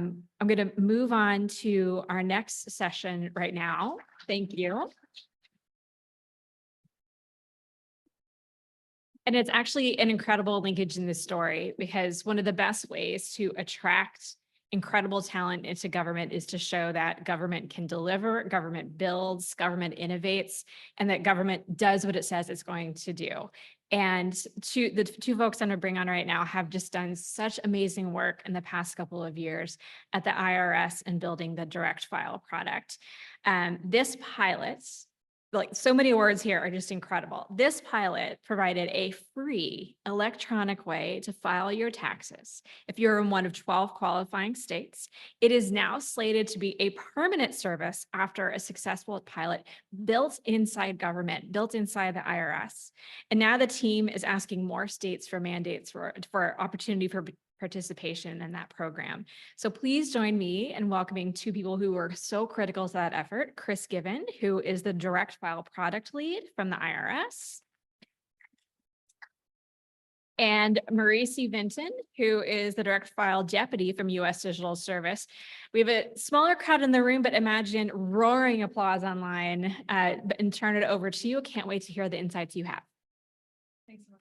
I'm going to move on to our next session right now. Thank you. And it's actually an incredible linkage in this story, because one of the best ways to attract incredible talent into government is to show that government can deliver, government builds, government innovates, and that government does what it says it's going to do. And the two folks I'm going to bring on right now have just done such amazing work in the past couple of years at the IRS and building the direct file product. This pilot, like so many words here, are just incredible. This pilot provided a free electronic way to file your taxes if you're in one of 12 qualifying states. It is now slated to be a permanent service after a successful pilot built inside government, built inside the IRS. And now the team is asking more states for mandates for opportunity for participation in that program. So please join me in welcoming two people who were so critical to that effort. Chris Given, who is the direct file product lead from the IRS, and Merici Vinton, who is the direct file deputy from US Digital Service. We have a smaller crowd in the room, but imagine roaring applause online, and turn it over to you. Can't wait to hear the insights you have. Thanks so much.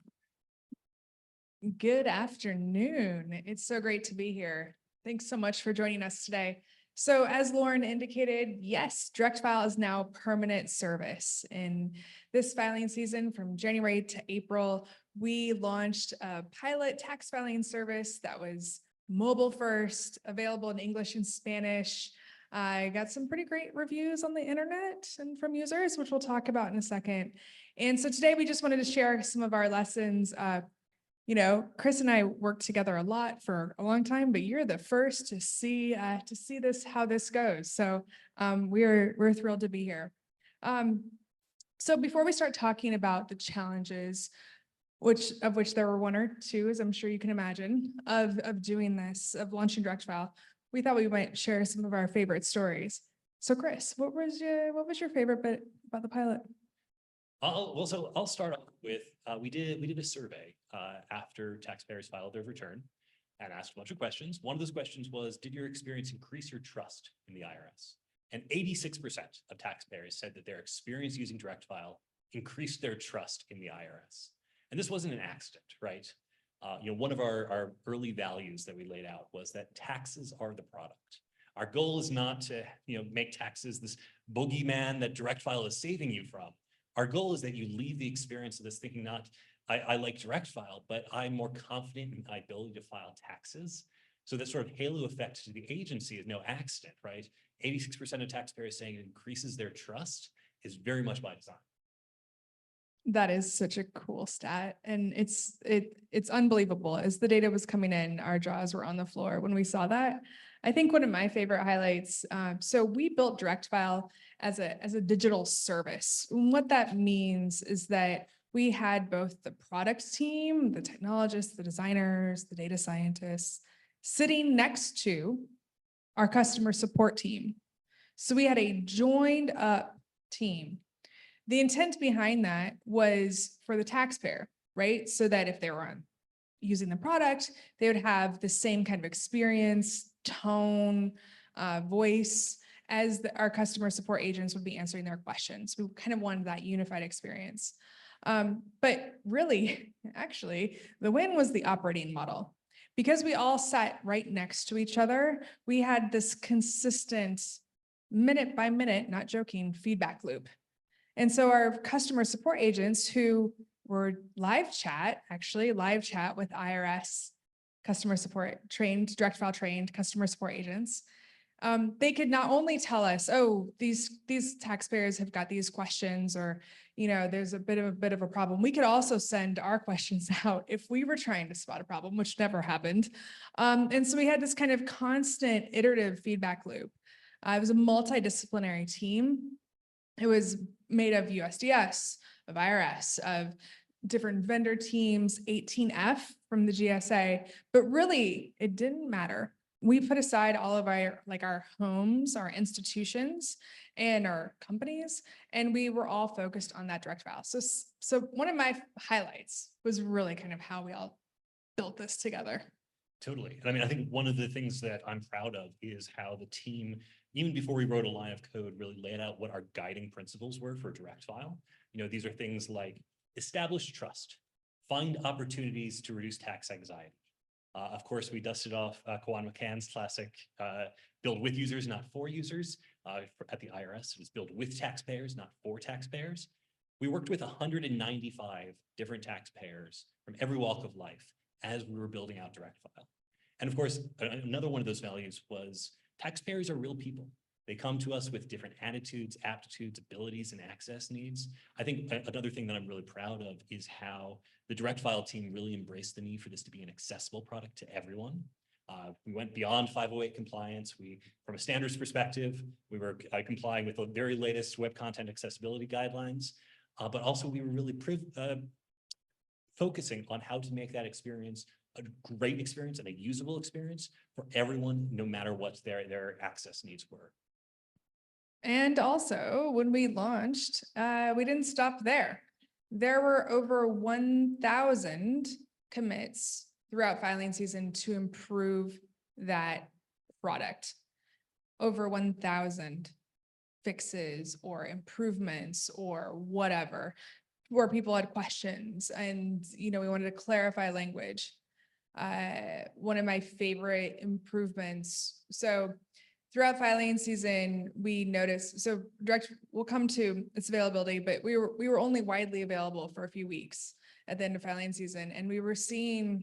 Good afternoon. It's so great to be here. Thanks so much for joining us today. So as Lauren indicated, yes, direct file is now permanent service. In this filing season from January to April, we launched a pilot tax filing service that was mobile first, available in English and Spanish. I got some pretty great reviews on the internet and from users, which we'll talk about in a second. And so today we just wanted to share some of our lessons. You know, Chris and I worked together a lot for a long time, but you're the first to see this, how this goes. So we're thrilled to be here. So before we start talking about the challenges, which there were one or two, as I'm sure you can imagine, of doing this, of launching direct file, we thought we might share some of our favorite stories. So Chris, what was your favorite bit about the pilot? I'll start off with, we did a survey after taxpayers filed their return and asked a bunch of questions. One of those questions was, did your experience increase your trust in the IRS? And 86% of taxpayers said that their experience using direct file increased their trust in the IRS. And this wasn't an accident, right? One of our early values that we laid out was that taxes are the product. Our goal is not to make taxes this boogeyman that direct file is saving you from. Our goal is that you leave the experience of this thinking not, I like direct file, but I'm more confident in my ability to file taxes. So that sort of halo effect to the agency is no accident, right? 86% of taxpayers saying it increases their trust is very much by design. That is such a cool stat. And it's unbelievable. As the data was coming in, our jaws were on the floor when we saw that. I think one of my favorite highlights, so we built direct file as a digital service. And what that means is that we had both the product team, the technologists, the designers, the data scientists sitting next to our customer support team. So we had a joined up team. The intent behind that was for the taxpayer, right? So that if they were using the product, they would have the same kind of experience, tone, voice as our customer support agents would be answering their questions. We kind of wanted that unified experience. But really, actually, the win was the operating model. Because we all sat right next to each other, we had this consistent minute by minute, not joking, feedback loop. And so our customer support agents who were live chat with IRS customer support trained, direct file trained customer support agents, they could not only tell us, oh, these taxpayers have got these questions, or, there's a bit of a problem. We could also send our questions out if we were trying to spot a problem, which never happened. And so we had this kind of constant iterative feedback loop. It was a multidisciplinary team. It was made of USDS, of IRS, of different vendor teams, 18F from the GSA, but really it didn't matter. We put aside all of our homes, our institutions, and our companies, and we were all focused on that direct file. So one of my highlights was really kind of how we all built this together. Totally. And I mean, I think one of the things that I'm proud of is how the team, even before we wrote a line of code, really laid out what our guiding principles were for Direct File. You know, these are things like establish trust, find opportunities to reduce tax anxiety. Of course, we dusted off Kawan McCann's classic build with users, not for users. At the IRS, it was build with taxpayers, not for taxpayers. We worked with 195 different taxpayers from every walk of life as we were building out Direct File. And of course, another one of those values was taxpayers are real people. They come to us with different attitudes, aptitudes, abilities, and access needs. I think another thing that I'm really proud of is how the Direct File team really embraced the need for this to be an accessible product to everyone. We went beyond 508 compliance. From a standards perspective, we were complying with the very latest web content accessibility guidelines, but also we were really focusing on how to make that experience a great experience and a usable experience for everyone, no matter what their access needs were. And also, when we launched, we didn't stop there. There were over 1,000 commits throughout filing season to improve that product. Over 1,000 fixes or improvements or whatever, where people had questions and, we wanted to clarify language. One of my favorite improvements. So throughout filing season, we noticed, so we'll come to its availability, but we were only widely available for a few weeks at the end of filing season. And we were seeing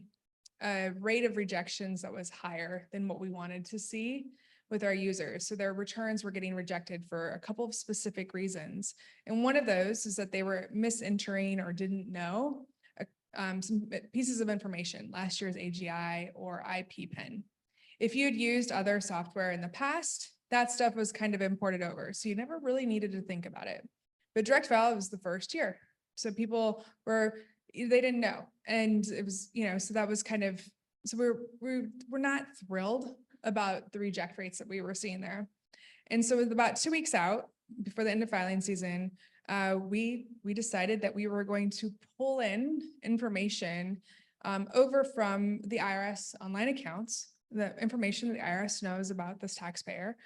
a rate of rejections that was higher than what we wanted to see with our users. So their returns were getting rejected for a couple of specific reasons. And one of those is that they were misentering or didn't know some pieces of information, last year's AGI or IP PIN. If you'd used other software in the past, that stuff was kind of imported over. So you never really needed to think about it. But Direct File was the first year. So people they didn't know. And it was, so that was kind of, so we're not thrilled about the reject rates that we were seeing there. And so with about 2 weeks out before the end of filing season, we decided that we were going to pull in information over from the IRS online accounts, the information that the IRS knows about this taxpayer,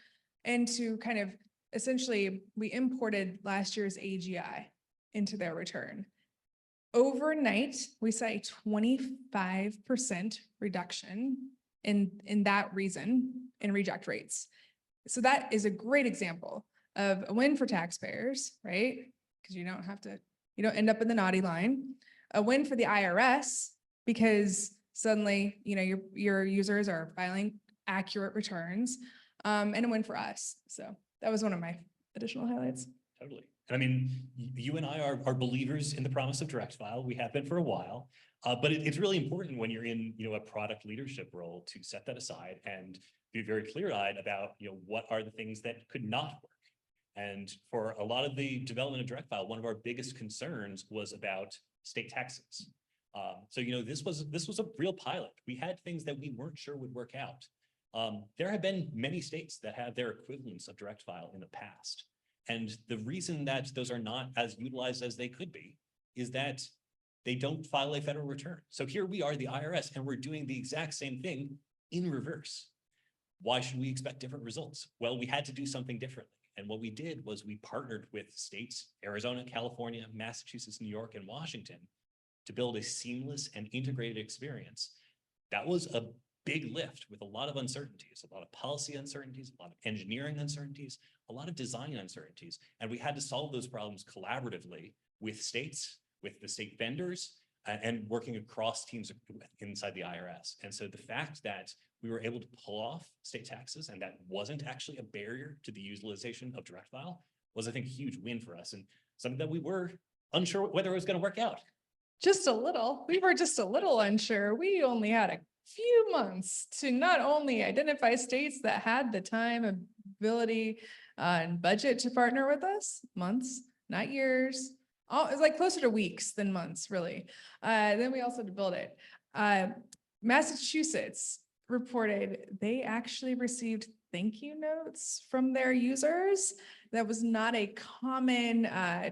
and to kind of essentially, we imported last year's AGI into their return. Overnight, we saw a 25% reduction in that reason in reject rates. So that is a great example of a win for taxpayers, right? Because you don't end up in the naughty line. A win for the IRS because suddenly, your users are filing accurate returns, and a win for us. So that was one of my additional highlights. Totally. And I mean, you and I are believers in the promise of Direct File. We have been for a while, but it's really important when you're in, a product leadership role to set that aside and be very clear-eyed about, what are the things that could not work. And for a lot of the development of Direct File, one of our biggest concerns was about state taxes. So, this was a real pilot. We had things that we weren't sure would work out. There have been many states that have their equivalents of Direct File in the past. And the reason that those are not as utilized as they could be is that they don't file a federal return. So here we are, the IRS, and we're doing the exact same thing in reverse. Why should we expect different results? Well, we had to do something differently. And what we did was we partnered with states, Arizona, California, Massachusetts, New York, and Washington, to build a seamless and integrated experience. That was a big lift with a lot of uncertainties, a lot of policy uncertainties, a lot of engineering uncertainties, a lot of design uncertainties. And we had to solve those problems collaboratively with states, with the state vendors, and working across teams inside the IRS. And so the fact that we were able to pull off state taxes and that wasn't actually a barrier to the utilization of Direct File was, I think, a huge win for us and something that we were unsure whether it was going to work out. Just a little. We were just a little unsure. We only had a few months to not only identify states that had the time, ability, and budget to partner with us, months, not years. Oh, it's like closer to weeks than months, really. Then we also had to build it. Massachusetts reported they actually received thank you notes from their users. That was not a common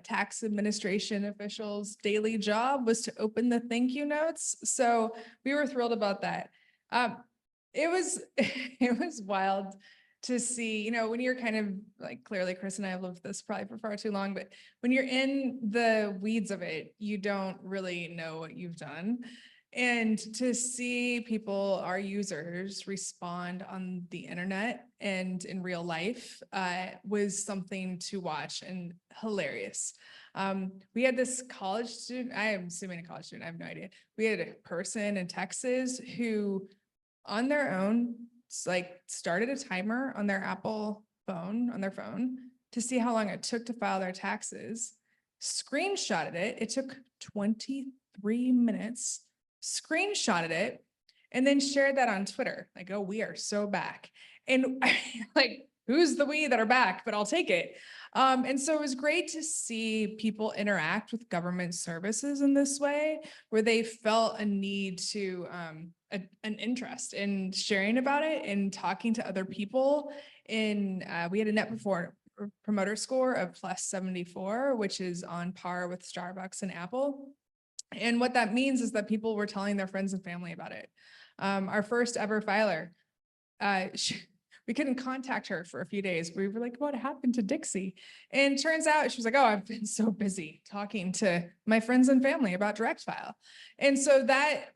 tax administration official's daily job, was to open the thank you notes. So we were thrilled about that. it was wild to see, you know, when you're kind of like, clearly Chris and I have lived this probably for far too long, but when you're in the weeds of it, you don't really know what you've done. And to see people, our users, respond on the internet and in real life was something to watch and hilarious. We had this college student, I am assuming a college student, I have no idea. We had a person in Texas who on their own, like started a timer on their Apple phone, on their phone, to see how long it took to file their taxes, screenshotted it. It took 23 minutes, screenshotted it, and then shared that on Twitter. Like, oh, we are so back. And like, who's the we that are back, but I'll take it. And so it was great to see people interact with government services in this way, where they felt a need to, an interest in sharing about it and talking to other people. We had a net promoter score of +74, which is on par with Starbucks and Apple. And what that means is that people were telling their friends and family about it. Our first ever filer, we couldn't contact her for a few days. We were like, what happened to Dixie? And turns out she was like, oh, I've been so busy talking to my friends and family about Direct File. And so that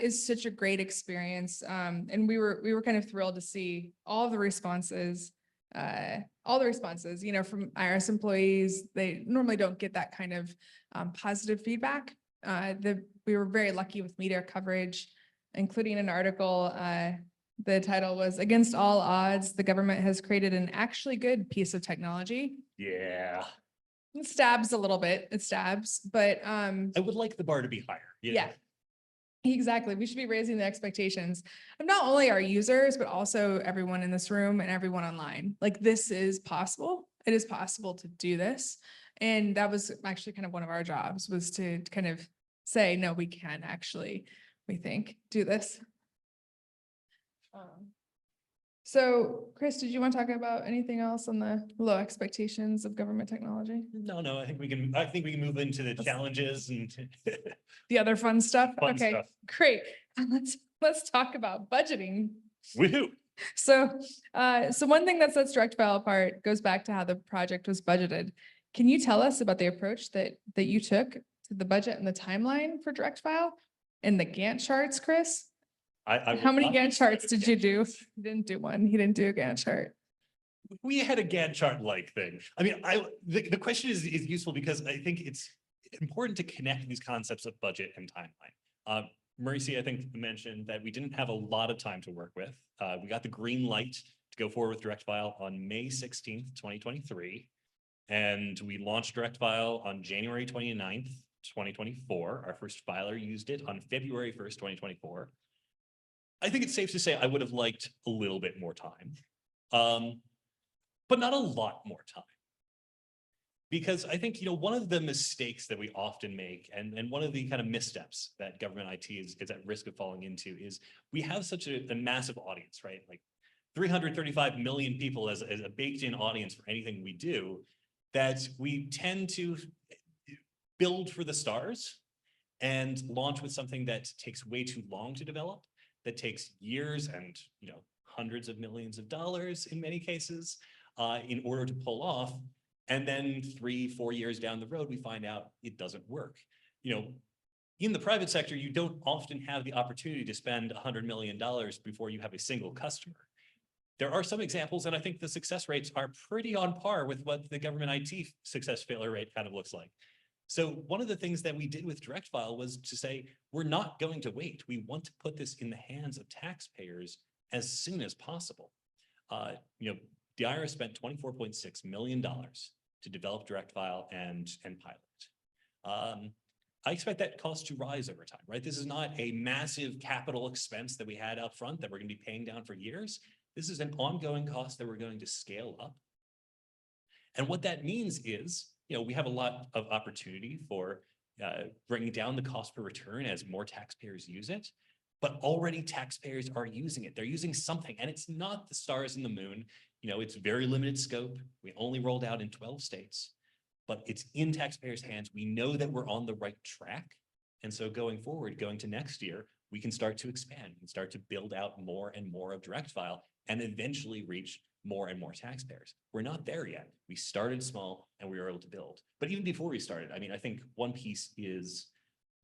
is such a great experience. And we were kind of thrilled to see all the responses, you know, from IRS employees. They normally don't get that kind of positive feedback. We were very lucky with media coverage, including an article. The title was "Against All Odds, the Government Has Created an Actually Good Piece of Technology." Yeah. It stabs a little bit. It stabs, but I would like the bar to be higher. yeah, exactly. We should be raising the expectations of not only our users, but also everyone in this room and everyone online. Like, this is possible. It is possible to do this. And that was actually kind of one of our jobs, was to kind of say, no, we can actually, we think, do this. So Chris, did you want to talk about anything else on the low expectations of government technology? No, I think we can move into the challenges and The other fun stuff? Fun Okay, stuff. great. Let's talk about budgeting. woohoo. So one thing that sets Direct File apart goes back to how the project was budgeted. Can you tell us about the approach that you took to the budget and the timeline for Direct File and the Gantt charts, Chris? How many Gantt charts did you do? He didn't do one. He didn't do a Gantt chart. We had a Gantt chart-like thing. I mean, the question is useful because I think it's important to connect these concepts of budget and timeline. Merici, I think, mentioned that we didn't have a lot of time to work with. We got the green light to go forward with Direct File on May 16th, 2023. And we launched Direct File on January 29th, 2024. Our first filer used it on February 1st, 2024. I think it's safe to say I would have liked a little bit more time, but not a lot more time. Because I think, you know, one of the mistakes that we often make, and one of the kind of missteps that government IT is at risk of falling into, is we have such a massive audience, right? Like 335 million people as a baked-in audience for anything we do, that we tend to build for the stars and launch with something that takes way too long to develop, that takes years and, you know, hundreds of millions of dollars in many cases in order to pull off. And then 3-4 years down the road, we find out it doesn't work. You know, in the private sector, you don't often have the opportunity to spend $100 million before you have a single customer. There are some examples, and I think the success rates are pretty on par with what the government IT success failure rate kind of looks like. So one of the things that we did with Direct File was to say, we're not going to wait. We want to put this in the hands of taxpayers as soon as possible. You know, the IRS spent $24.6 million to develop Direct File and pilot. I expect that cost to rise over time, right? This is not a massive capital expense that we had up front that we're going to be paying down for years. This is an ongoing cost that we're going to scale up. And what that means is, you know, we have a lot of opportunity for bringing down the cost per return as more taxpayers use it, but already taxpayers are using it. They're using something, and it's not the stars and the moon. You know, it's very limited scope. We only rolled out in 12 states, but it's in taxpayers' hands. We know that we're on the right track. And so going forward, going to next year, we can start to expand, we can start to build out more and more of Direct File and eventually reach more and more taxpayers. We're not there yet. We started small and we were able to build. But even before we started, I mean, I think one piece is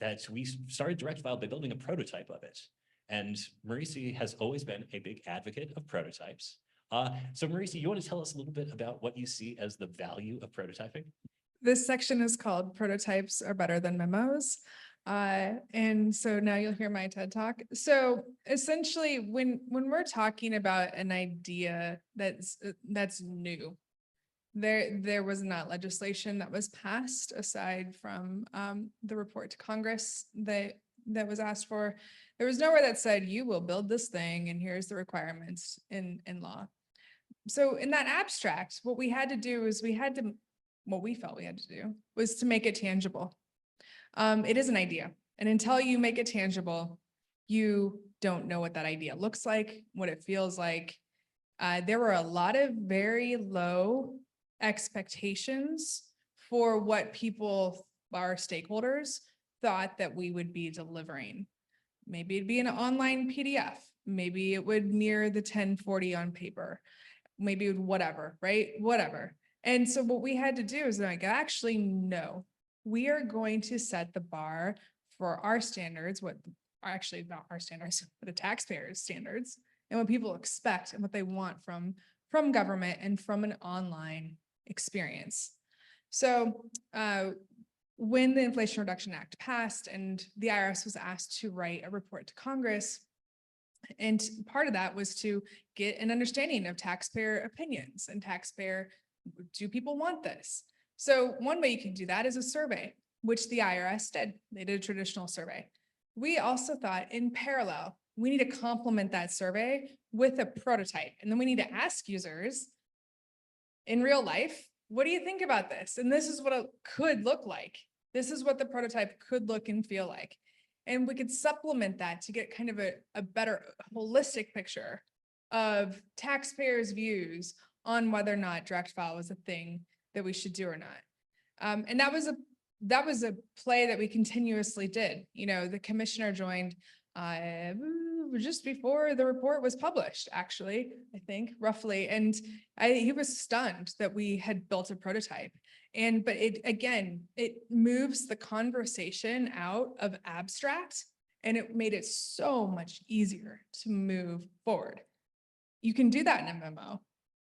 that we started Direct File by building a prototype of it. And Merici has always been a big advocate of prototypes. So Merici, you want to tell us a little bit about what you see as the value of prototyping? This section is called Prototypes Are Better Than Memos. And so now you'll hear my TED Talk. So essentially, when we're talking about an idea that's new, there was not legislation that was passed aside from the report to Congress that was asked for. There was nowhere that said you will build this thing and here's the requirements in law. So in that abstract, what we had to do is what we felt we had to do was to make it tangible. It is an idea, and until you make it tangible, you don't know what that idea looks like, what it feels like. There were a lot of very low expectations for what people, our stakeholders, thought that we would be delivering. Maybe it'd be an online PDF. Maybe it would mirror the 1040 on paper. Maybe it would whatever, right? Whatever. And so what we had to do is like, actually, no, we are going to set the bar for our standards, what actually not our standards, but the taxpayers' standards, and what people expect and what they want from government and from an online experience. So when the Inflation Reduction Act passed and the IRS was asked to write a report to Congress, and part of that was to get an understanding of taxpayer opinions and do people want this? So one way you can do that is a survey, which the IRS did. They did a traditional survey. We also thought in parallel, we need to complement that survey with a prototype. And then we need to ask users in real life, what do you think about this? And this is what it could look like. This is what the prototype could look and feel like. And we could supplement that to get kind of a better holistic picture of taxpayers' views on whether or not Direct File was a thing that we should do or not. And that was a play that we continuously did. You know, the commissioner joined just before the report was published, actually, I think, roughly. And he was stunned that we had built a prototype. But it moves the conversation out of abstract, and it made it so much easier to move forward. You can do that in a memo,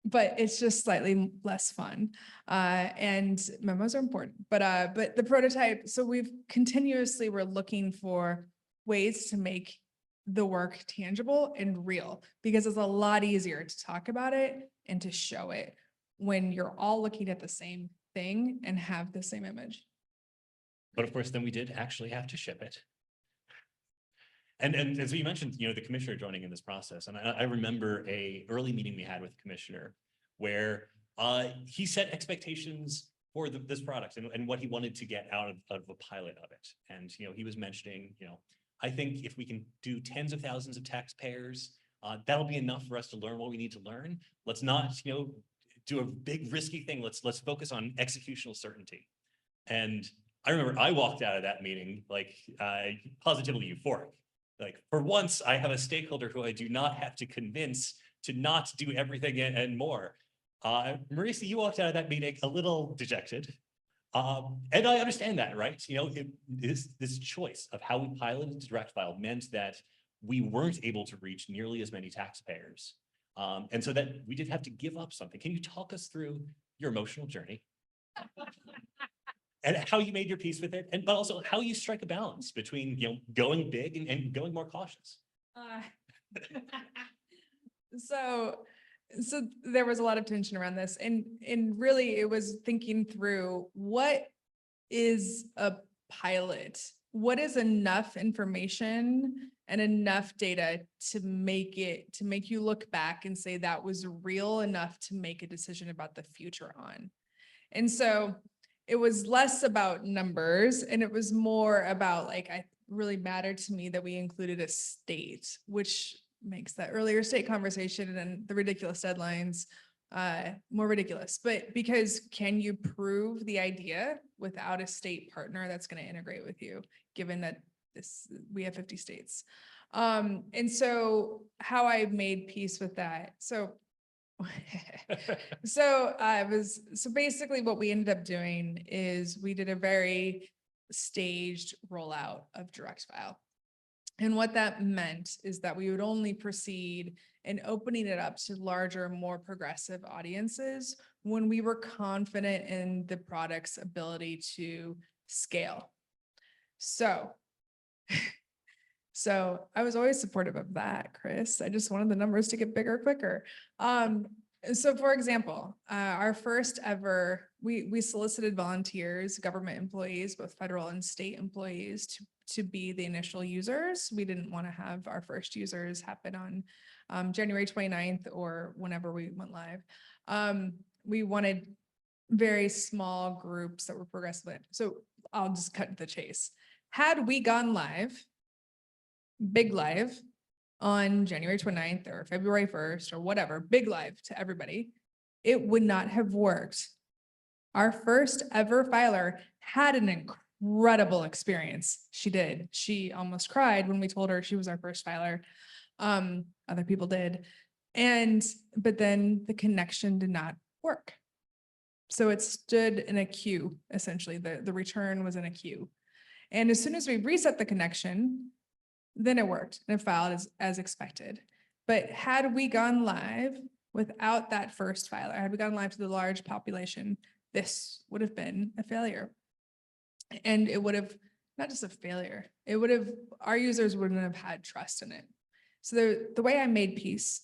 but it's just slightly less fun. And memos are important, but the prototype, so we're looking for ways to make the work tangible and real, because it's a lot easier to talk about it and to show it when you're all looking at the same thing and have the same image. But of course, then we did actually have to ship it. And as you mentioned, you know, the commissioner joining in this process, and I remember a early meeting we had with the commissioner where he set expectations for this product and what he wanted to get out of a pilot of it. And, you know, he was mentioning, you know, I think if we can do tens of thousands of taxpayers, that'll be enough for us to learn what we need to learn. Let's not, you know, do a big risky thing. Let's focus on executional certainty. And I remember I walked out of that meeting like positively euphoric. Like, for once, I have a stakeholder who I do not have to convince to not do everything and more. Merici, you walked out of that meeting a little dejected. And I understand that, right? You know, this choice of how we piloted Direct File meant that we weren't able to reach nearly as many taxpayers. And so that we did have to give up something. Can you talk us through your emotional journey? And how you made your peace with it, but also how you strike a balance between, you know, going big and going more cautious. So there was a lot of tension around this, and really it was thinking through what is a pilot, what is enough information and enough data to make you look back and say that was real enough to make a decision about the future on. And so it was less about numbers, and it was more about, like, I really mattered to me that we included a state, which makes that earlier state conversation and the ridiculous deadlines more ridiculous. But because can you prove the idea without a state partner that's going to integrate with you, given that we have 50 states? And so how I made peace with that. So so basically what we ended up doing is we did a very staged rollout of Direct File. And what that meant is that we would only proceed in opening it up to larger, more progressive audiences when we were confident in the product's ability to scale. So I was always supportive of that, Chris. I just wanted the numbers to get bigger quicker. So for example, our first ever, we solicited volunteers, government employees, both federal and state employees to be the initial users. We didn't want to have our first users happen on January 29th or whenever we went live. We wanted very small groups that were progressive. So I'll just cut to the chase. Had we gone live, big live on January 29th or February 1st or whatever, big live to everybody, it would not have worked. Our first ever filer had an incredible experience. She did. She almost cried when we told her she was our first filer. Other people did. But then the connection did not work. So it stood in a queue, essentially. The return was in a queue. And as soon as we reset the connection, then it worked and it filed as expected. But had we gone live without that first filer, had we gone live to the large population, this would have been a failure. And it would have, not just a failure, it would have, our users wouldn't have had trust in it. So the way I made peace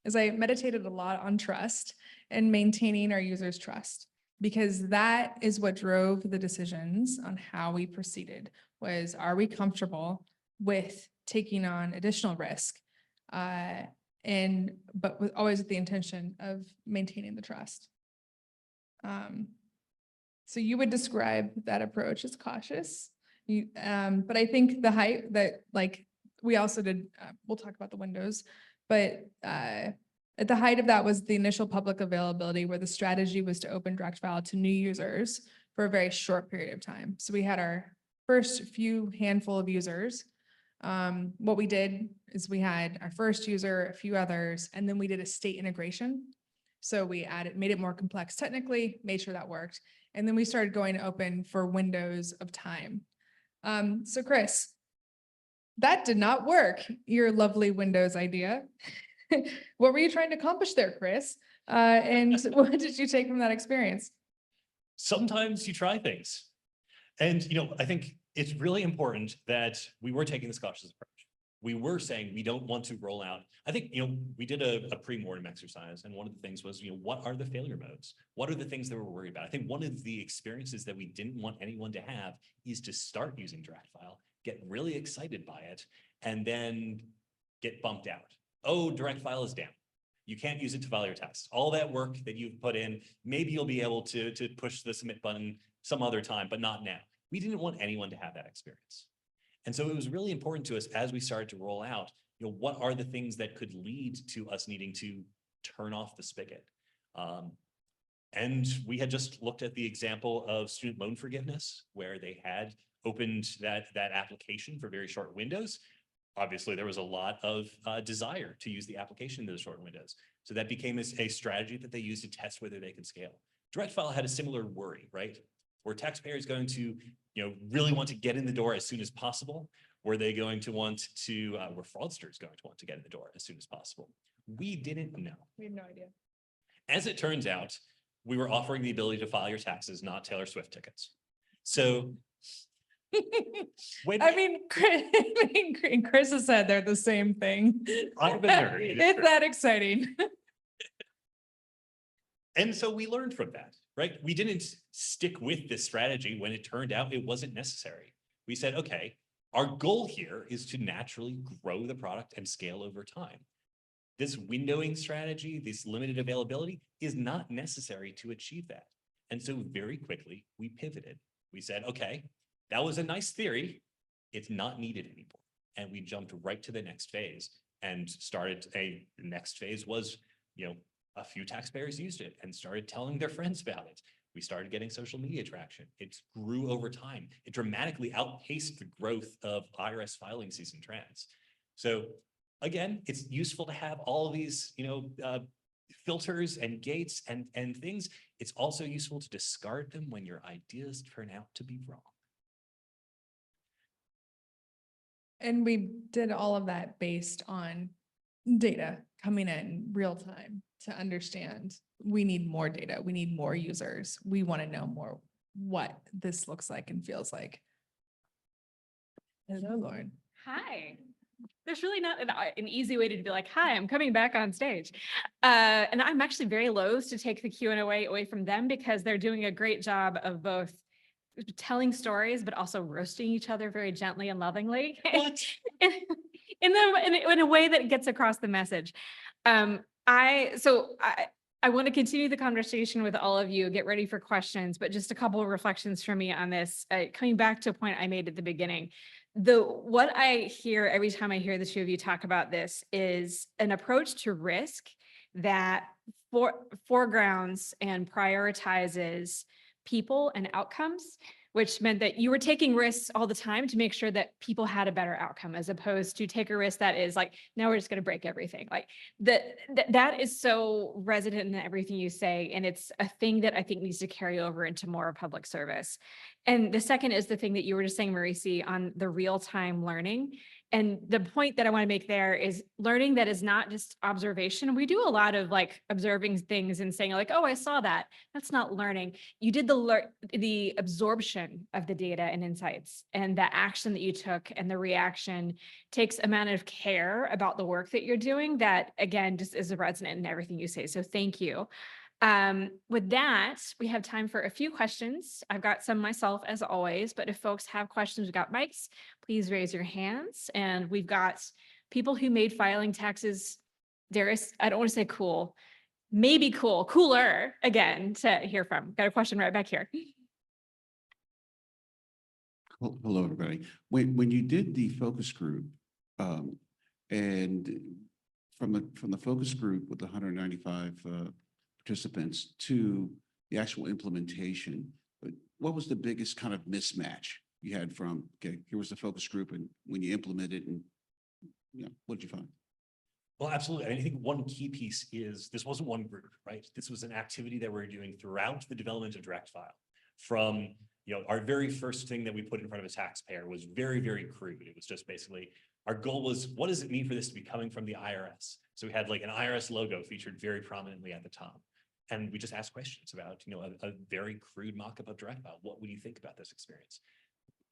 is I meditated a lot on trust and maintaining our users' trust, because that is what drove the decisions on how we proceeded. Was, are we comfortable with taking on additional risk, but always with the intention of maintaining the trust. So you would describe that approach as cautious. But I think the height that, like, we also did, we'll talk about the windows, but at the height of that was the initial public availability, where the strategy was to open Direct File to new users for a very short period of time. So we had our first few handful of users. What we did is we had our first user, a few others, and then we did a state integration. So we made it more complex technically, made sure that worked. And then we started going open for windows of time. So Chris, that did not work, your lovely Windows idea. What were you trying to accomplish there, Chris? And what did you take from that experience? Sometimes you try things. And, I think it's really important that we were taking this cautious approach. We were saying we don't want to roll out. I think, we did a pre-mortem exercise. And one of the things was, what are the failure modes? What are the things that we're worried about? I think one of the experiences that we didn't want anyone to have is to start using Direct File, get really excited by it, and then get bumped out. Oh, Direct File is down. You can't use it to file your tax. All that work that you've put in, maybe you'll be able to push the submit button some other time, but not now. We didn't want anyone to have that experience. And so it was really important to us as we started to roll out, what are the things that could lead to us needing to turn off the spigot? And we had just looked at the example of student loan forgiveness, where they had opened that application for very short windows. Obviously, there was a lot of desire to use the application in those short windows. So that became a strategy that they used to test whether they could scale. Direct File had a similar worry, right? Were taxpayers going to, really want to get in the door as soon as possible? Were they going to want to, were fraudsters going to want to get in the door as soon as possible? We didn't know. We had no idea. As it turns out, we were offering the ability to file your taxes, not Taylor Swift tickets. So Chris has said they're the same thing. I'm a nerd. It's that exciting. And so we learned from that, right? We didn't stick with this strategy when it turned out it wasn't necessary. We said, okay, our goal here is to naturally grow the product and scale over time. This windowing strategy, this limited availability, is not necessary to achieve that. And so very quickly, we pivoted. We said, okay, that was a nice theory. It's not needed anymore. And we jumped right to the next phase and started the next phase was, a few taxpayers used it and started telling their friends about it. We started getting social media traction. It grew over time. It dramatically outpaced the growth of IRS filing season trends. So again, it's useful to have all of these, filters and gates and things. It's also useful to discard them when your ideas turn out to be wrong. And we did all of that based on data coming in real time to understand we need more data. We need more users. We want to know more what this looks like and feels like. Hello, Lauren. Hi. There's really not an easy way to be like, hi, I'm coming back on stage. And I'm actually very loath to take the Q&A away from them because they're doing a great job of both telling stories, but also roasting each other very gently and lovingly. What? in a way that gets across the message. I want to continue the conversation with all of you, get ready for questions, but just a couple of reflections from me on this. Coming back to a point I made at the beginning, what I hear every time I hear the two of you talk about this is an approach to risk that foregrounds and prioritizes people and outcomes, which meant that you were taking risks all the time to make sure that people had a better outcome, as opposed to take a risk that is like, now we're just going to break everything. Like that is so resident in everything you say. And it's a thing that I think needs to carry over into more public service. And the second is the thing that you were just saying, Merici, on the real-time learning. And the point that I want to make there is learning that is not just observation. We do a lot of like observing things and saying like, oh, I saw that. That's not learning. You did the absorption of the data and insights, and the action that you took and the reaction takes amount of care about the work that you're doing that, again, just is resonant in everything you say. So thank you. With that, we have time for a few questions. I've got some myself as always, but if folks have questions, we've got mics, please raise your hands. And we've got people who made filing taxes, Darius, I don't want to say cool, maybe cooler again to hear from. Got a question right back here. Hello, everybody. When you did the focus group, and from the focus group with the 195 participants to the actual implementation, what was the biggest kind of mismatch you had from, okay, here was the focus group and when you implemented and, what did you find? Well, absolutely. I think one key piece is this wasn't one group, right? This was an activity that we're doing throughout the development of Direct File. From, our very first thing that we put in front of a taxpayer was very, very crude. It was just basically, our goal was, what does it mean for this to be coming from the IRS? So we had like an IRS logo featured very prominently at the top. And we just asked questions about, a very crude mock-up of Direct File. What would you think about this experience?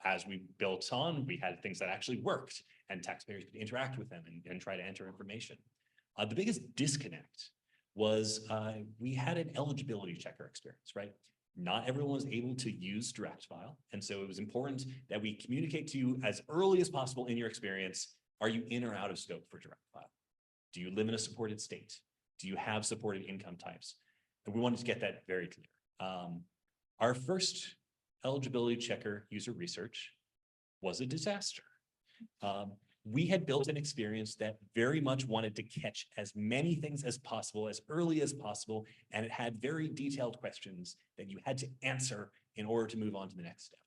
As we built on, we had things that actually worked and taxpayers could interact with them and try to enter information. The biggest disconnect was we had an eligibility checker experience, right? Not everyone was able to use Direct File. And so it was important that we communicate to you as early as possible in your experience. Are you in or out of scope for Direct File? Do you live in a supported state? Do you have supported income types? And we wanted to get that very clear. Our first eligibility checker user research was a disaster. We had built an experience that very much wanted to catch as many things as possible, as early as possible, and it had very detailed questions that you had to answer in order to move on to the next step.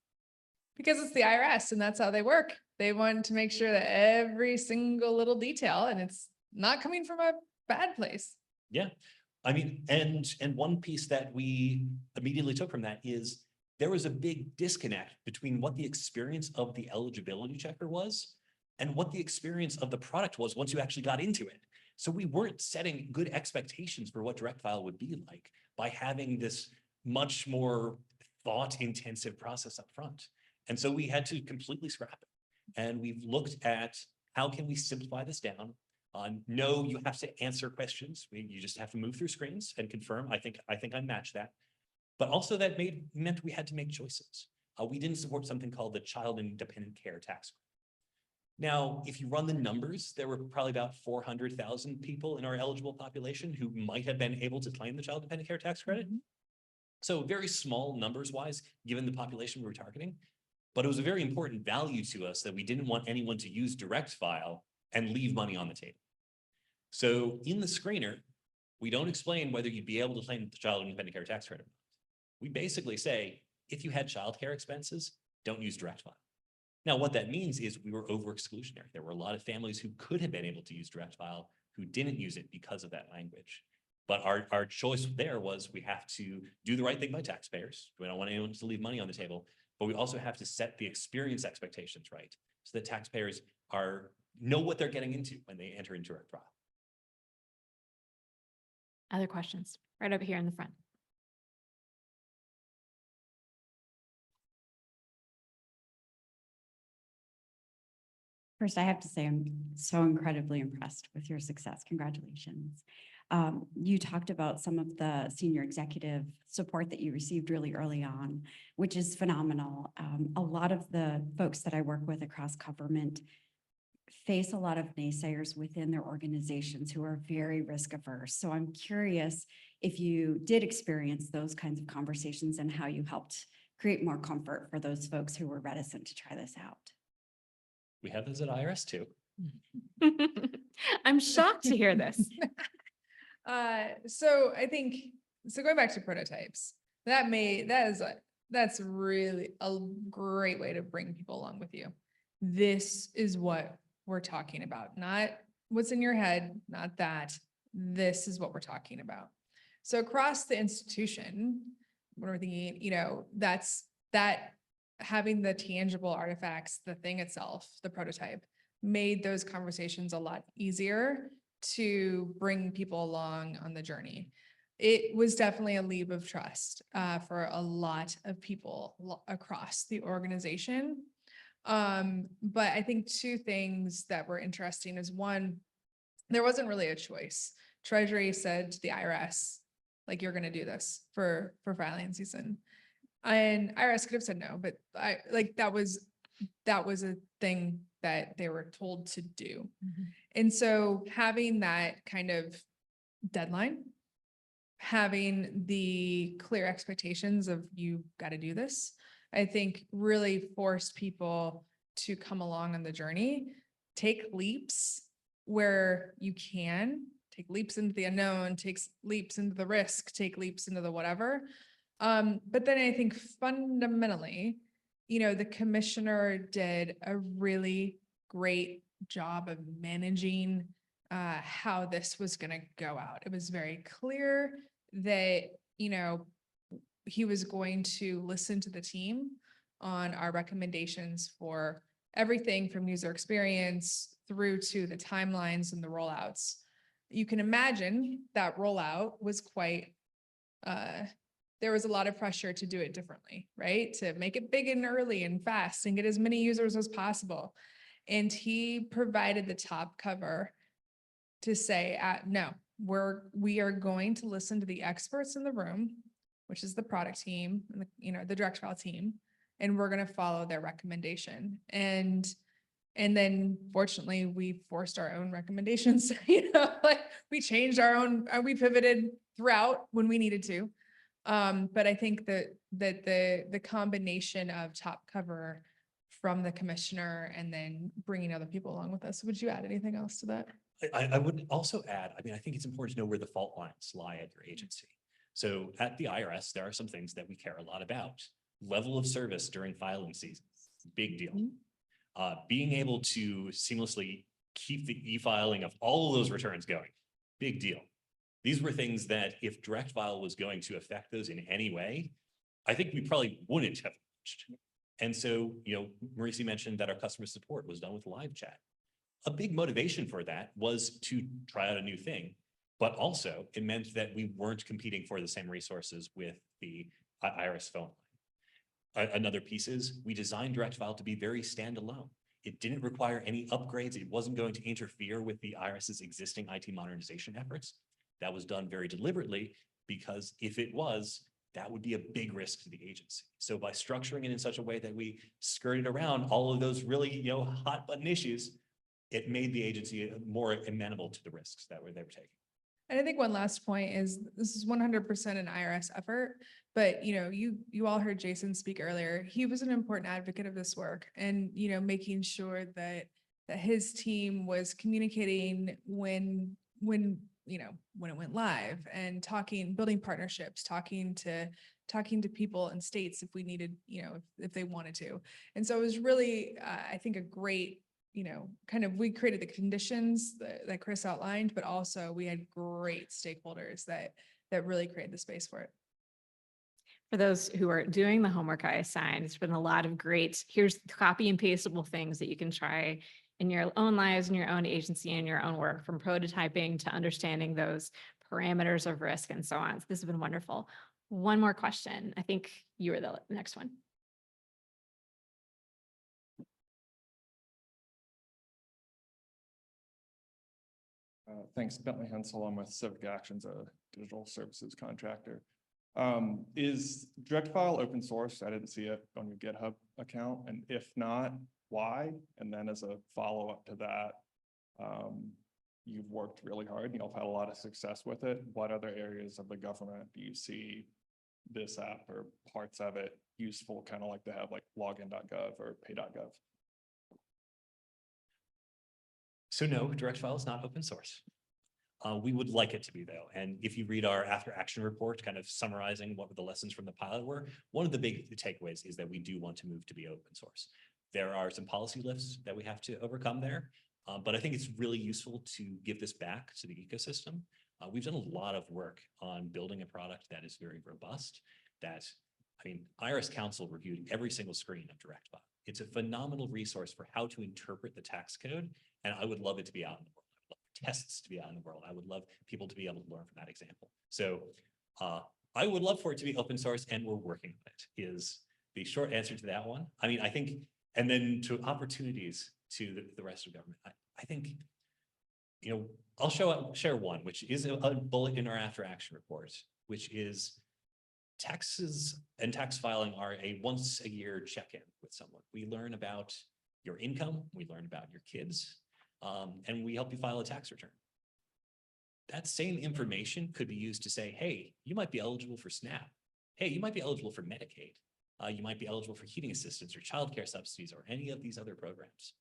Because it's the IRS and that's how they work. They want to make sure that every single little detail, and it's not coming from a bad place. Yeah. I mean, and one piece that we immediately took from that is there was a big disconnect between what the experience of the eligibility checker was and what the experience of the product was once you actually got into it. So we weren't setting good expectations for what Direct File would be like by having this much more thought-intensive process up front. And so we had to completely scrap it. And we've looked at how can we simplify this down. No, you have to answer questions. You just have to move through screens and confirm. I think I matched that. But also that meant we had to make choices. We didn't support something called the Child and Dependent Care Tax Credit. Now, if you run the numbers, there were probably about 400,000 people in our eligible population who might have been able to claim the Child Dependent Care Tax Credit. Mm-hmm. So very small numbers wise, given the population we were targeting. But it was a very important value to us that we didn't want anyone to use Direct File and leave money on the table. So in the screener, we don't explain whether you'd be able to claim the Child Independent Care Tax Credit. We basically say, if you had childcare expenses, don't use Direct File. Now, what that means is we were over exclusionary. There were a lot of families who could have been able to use Direct File who didn't use it because of that language. But our choice there was we have to do the right thing by taxpayers. We don't want anyone to leave money on the table, but we also have to set the experience expectations right so that taxpayers know what they're getting into when they enter into Direct File. Other questions? Right over here in the front. First, I have to say I'm so incredibly impressed with your success. Congratulations. You talked about some of the senior executive support that you received really early on, which is phenomenal. A lot of the folks that I work with across government face a lot of naysayers within their organizations who are very risk averse. So I'm curious if you did experience those kinds of conversations and how you helped create more comfort for those folks who were reticent to try this out. We have those at IRS too. I'm shocked to hear this. So I think, so going back to prototypes, that's really a great way to bring people along with you. This is what we're talking about, not what's in your head, not that. This is what we're talking about. So across the institution, when we're thinking, that having the tangible artifacts, the thing itself, the prototype, made those conversations a lot easier to bring people along on the journey. It was definitely a leap of trust for a lot of people across the organization. But I think two things that were interesting is one, there wasn't really a choice. Treasury said to the IRS, like, you're going to do this for filing season. And IRS could have said no, but that was a thing that they were told to do. Mm-hmm. And so having that kind of deadline, having the clear expectations of you got to do this, I think really forced people to come along on the journey, take leaps where you can, take leaps into the unknown, take leaps into the risk, take leaps into the whatever. But then I think fundamentally, the commissioner did a really great job of managing how this was going to go out. It was very clear that, he was going to listen to the team on our recommendations for everything from user experience through to the timelines and the rollouts. You can imagine that rollout was quite, there was a lot of pressure to do it differently, right? To make it big and early and fast and get as many users as possible. And he provided the top cover to say, no, we are going to listen to the experts in the room, which is the product team and the Direct File team, and we're going to follow their recommendation. And then fortunately we forced our own recommendations, we changed our own, we pivoted throughout when we needed to. But I think that the combination of top cover from the commissioner and then bringing other people along with us. Would you add anything else to that? I would also add, I think it's important to know where the fault lines lie at your agency. So at the IRS, there are some things that we care a lot about. Level of service during filing season, big deal. Being able to seamlessly keep the e-filing of all of those returns going, big deal. These were things that if Direct File was going to affect those in any way, I think we probably wouldn't have launched. And so, Merici mentioned that our customer support was done with live chat. A big motivation for that was to try out a new thing, but also it meant that we weren't competing for the same resources with the IRS phone line. Another piece is we designed Direct File to be very standalone. It didn't require any upgrades. It wasn't going to interfere with the IRS's existing IT modernization efforts. That was done very deliberately because if it was, that would be a big risk to the agency. So by structuring it in such a way that we skirted around all of those really, hot button issues, it made the agency more amenable to the risks that they were taking. And I think one last point is this is 100% an IRS effort, but you all heard Jason speak earlier. He was an important advocate of this work and, making sure that his team was communicating when it went live and building partnerships, talking to talking to people in states if we needed, you know, if they wanted to. And so it was really, I think, a great, you know, kind of, we created the conditions that Chris outlined, but also we had great stakeholders that really created the space for it. For those who are doing the homework I assigned, there's been a lot of great, here's copy and pastable things that you can try in your own lives, in your own agency, in your own work, from prototyping to understanding those parameters of risk and so on. So this has been wonderful. One more question. I think you were the next one. Thanks, Bentley Hensel. I'm with Civic Actions, a digital services contractor. Is Direct File open source? I didn't see it on your GitHub account. And if not, why? And then as a follow-up to that, you've worked really hard and you've had a lot of success with it. What other areas of the government do you see this app or parts of it useful, kind of like to have like login.gov or pay.gov? So no, Direct File is not open source. We would like it to be though. And if you read our after action report, kind of summarizing what the lessons from the pilot were, one of the big takeaways is that we do want to move to be open source. There are some policy lifts that we have to overcome there, but I think it's really useful to give this back to the ecosystem. We've done a lot of work on building a product that is very robust, IRS Council reviewed every single screen of Direct File. It's a phenomenal resource for how to interpret the tax code, and I would love it to be out in the world. I would love tests to be out in the world. I would love people to be able to learn from that example. So I would love for it to be open source, and we're working on it, is the short answer to that one. I mean, I think, and then to opportunities to the rest of government, I think, you know, I'll share one, which is a bullet in our after action report, which is taxes and tax filing are a once a year check-in with someone. We learn about your income, we learn about your kids, and we help you file a tax return. That same information could be used to say, hey, you might be eligible for SNAP. Hey, you might be eligible for Medicaid. You might be eligible for heating assistance or childcare subsidies or any of these other programs.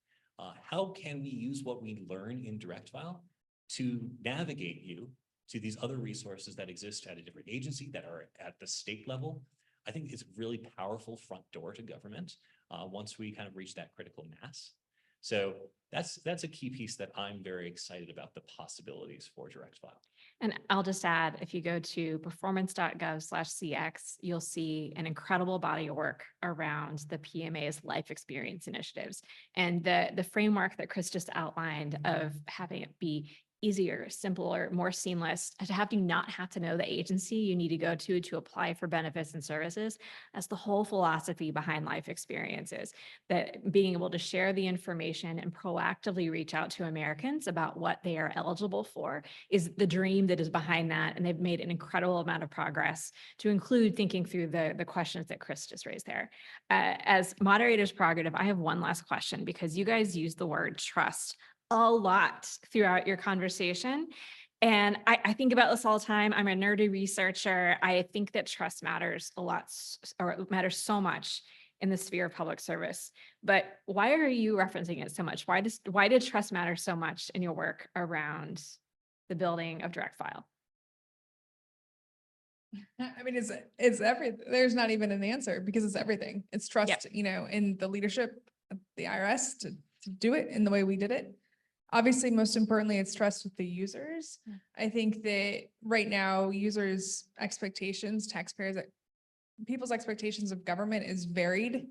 How can we use what we learn in Direct File to navigate you to these other resources that exist at a different agency that are at the state level? I think it's a really powerful front door to government once we kind of reach that critical mass. So that's a key piece that I'm very excited about, the possibilities for Direct File. And I'll just add, if you go to performance.gov/CX, you'll see an incredible body of work around the PMA's life experience initiatives and the framework that Chris just outlined of having it be easier, simpler, more seamless, to have you not have to know the agency you need to go to apply for benefits and services. That's the whole philosophy behind life experiences, that being able to share the information and proactively reach out to Americans about what they are eligible for is the dream that is behind that. And they've made an incredible amount of progress to include thinking through the questions that Chris just raised there. As moderator's prerogative, I have one last question, because you guys use the word trust a lot throughout your conversation. And I think about this all the time. I'm a nerdy researcher. I think that trust matters a lot, or it matters so much in the sphere of public service. But why are you referencing it so much? Why did trust matter so much in your work around the building of Direct File? I mean, it's everything. There's not even an answer, because it's everything. It's trust, you know, in the leadership of the IRS to do it in the way we did it. Obviously, most importantly, it's trust with the users. I think that right now, users' expectations, taxpayers, people's expectations of government is varied,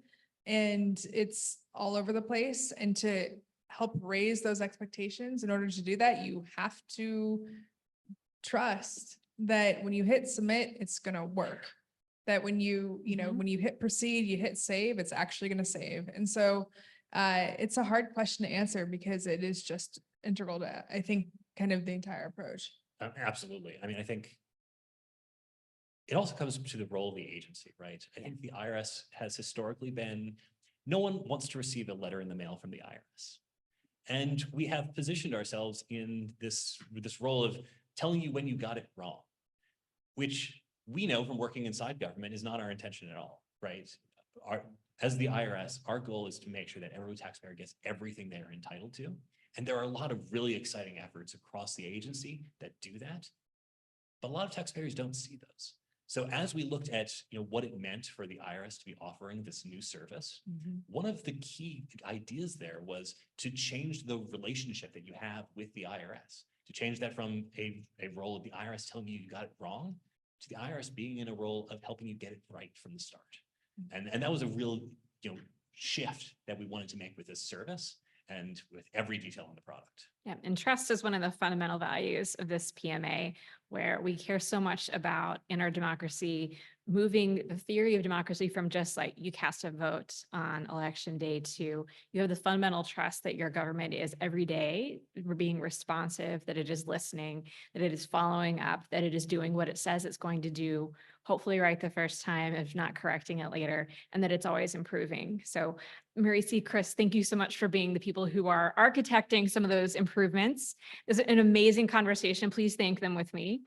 and it's all over the place. And to help raise those expectations, in order to do that, you have to trust that when you hit submit, it's going to work. That when you know, when you hit proceed, you hit save, it's actually going to save. And so it's a hard question to answer, because it is just integral to, I think, kind of the entire approach. Absolutely. I mean, I think it also comes to the role of the agency, right? I think the IRS has historically been, no one wants to receive a letter in the mail from the IRS. And we have positioned ourselves in this role of telling you when you got it wrong, which we know from working inside government is not our intention at all, right? As the IRS, our goal is to make sure that every taxpayer gets everything they're entitled to. And there are a lot of really exciting efforts across the agency that do that. But a lot of taxpayers don't see those. So as we looked at, what it meant for the IRS to be offering this new service, Mhm. one of the key ideas there was to change the relationship that you have with the IRS, to change that from a role of the IRS telling you got it wrong to the IRS being in a role of helping you get it right from the start. And that was a real, shift that we wanted to make with this service and with every detail on the product. Yeah, and trust is one of the fundamental values of this PMA, where we care so much about in our democracy, moving the theory of democracy from just like you cast a vote on election day to you have the fundamental trust that your government is every day being responsive, that it is listening, that it is following up, that it is doing what it says it's going to do, hopefully right the first time, if not correcting it later, and that it's always improving. So Merici, Chris, thank you so much for being the people who are architecting some of those improvements. It's an amazing conversation. Please thank them with me.